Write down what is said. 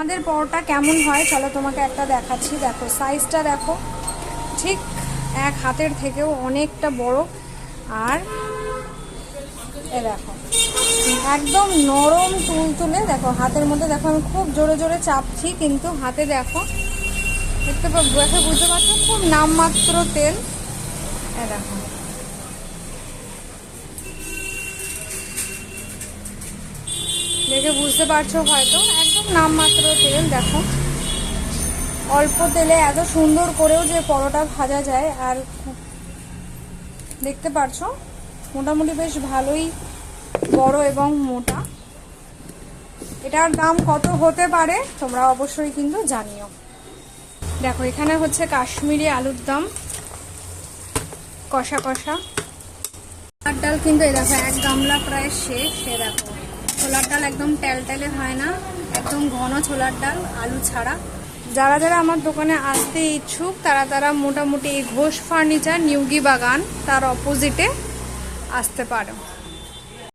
আমাদের পরোটা কেমন হয় চলো তোমাকে একটা দেখাচ্ছি। দেখো সাইজটা দেখো, ঠিক এক হাতের থেকেও অনেকটা বড়। আর এ দেখো একদম নরম তুলতুলে। দেখো হাতের মধ্যে, দেখো আমি খুব জোরে জোরে চাপছি কিন্তু হাতে দেখো, দেখতে বুঝতে পারছো খুব নামমাত্র তেল। এ দেখো দেখে বুঝতে পারছো হয়তো, একদম নামমাত্র তেল। দেখো অল্প তেলে এত সুন্দর করেও যে পরোটা ভাজা যায়। আর দেখতে পারছো মোটামুটি বেশ ভালোই বড় এবং মোটা। এটার দাম কত হতে পারে তোমরা অবশ্যই কিন্তু জানিও। দেখো এখানে হচ্ছে কাশ্মীরি আলুর দম কষা কষা। ছোলার ডাল কিন্তু এই দেখো এক গামলা প্রায় শেষ। এ দেখো ছোলার ডাল একদম টেলটেলে হয় না, একদম ঘন ছোলার ডাল আলু ছাড়া। যারা যারা আমার দোকানে আসতে ইচ্ছুক তারা মোটামুটি এই ঘোষ ফার্নিচার নিউগি বাগান তার অপোজিটে আসতে পারো।